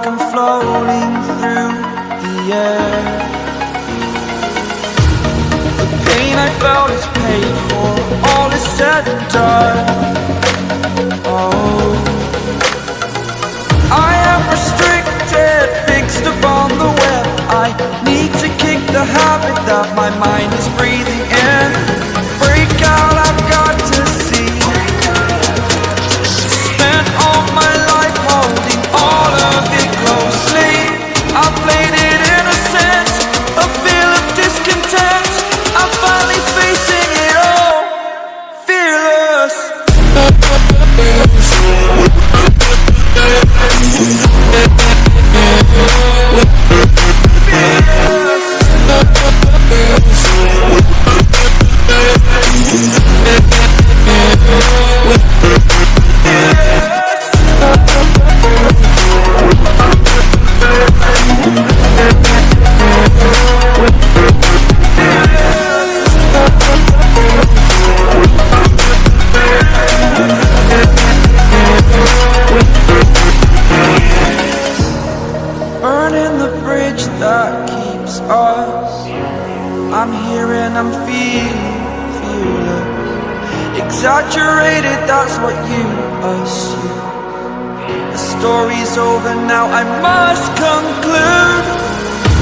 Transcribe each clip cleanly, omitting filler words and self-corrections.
like I'm floating through the air. The pain I felt is paid for, all is said and done. Oh, I am restricted, fixed upon the web. I need to kick the habit that my mind is breathing in. Break out, I've got to see. Spent all my life holding all of it closely. I played it innocent, a feel of discontent. I'm finally facing it all, fearless. Burning the bridge that keeps us. I'm here and I'm feeling fearless. Exaggerated, that's what you assume. The story's over now, I must conclude.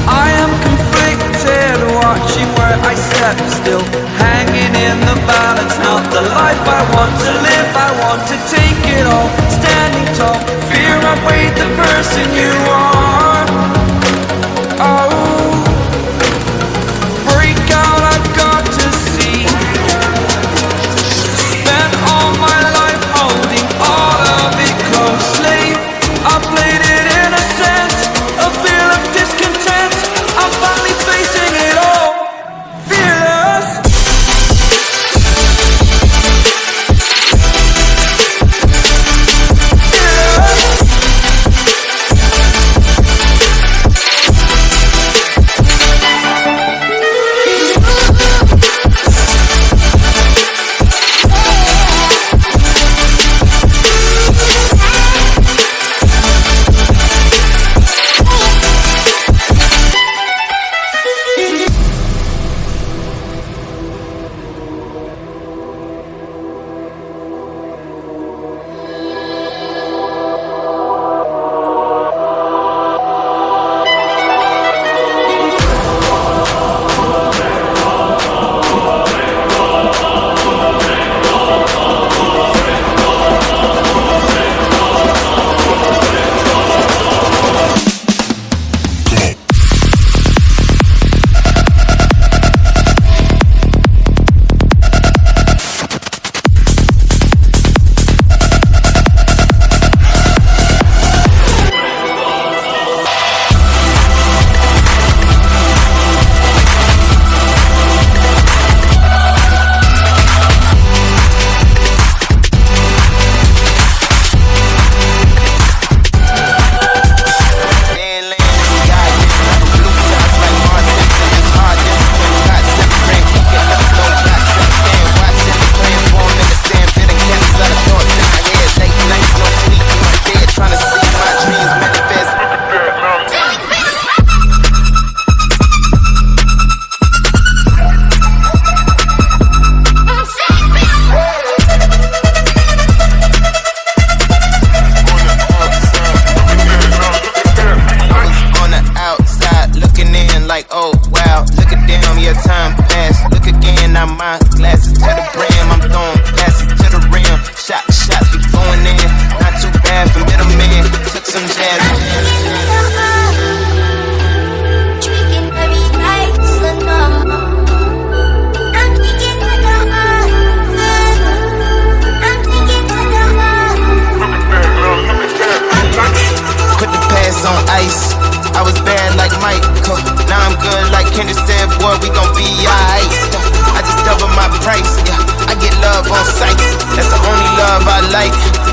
I am conflicted, watching where I step still, hanging in the balance. Not the life I want to live, I want to take it all. Standing tall, fear outweighed the person you are. Oh, break out, I've got to see. Spent all my life holding all of it closely. I played it innocent, a feel of discontent. I'm finally facing it all, fearless.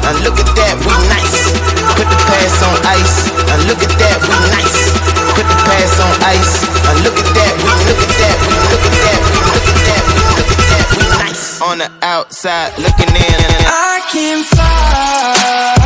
Now look at that, we nice. Put the past on ice. Now look at that, we nice. Put the past on ice. Now look at that, we look at that, we look at that, we look at that, we look at that, we nice. On the outside looking in. I can fly.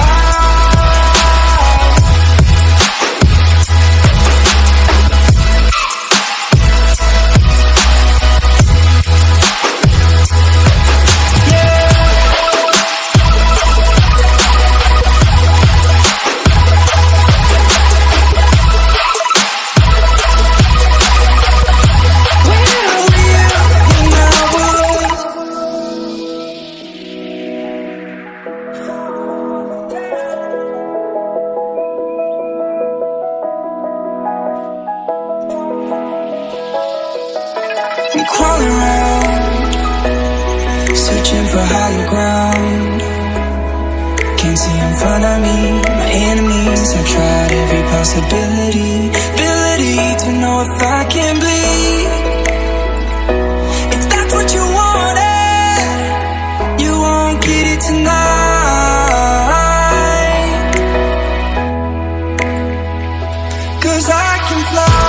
all around, searching for higher ground. Can't see in front of me, my enemies. I've tried every possibility, ability to know if I can bleed. If that's what you wanted, you won't get it tonight. 'Cause I can fly.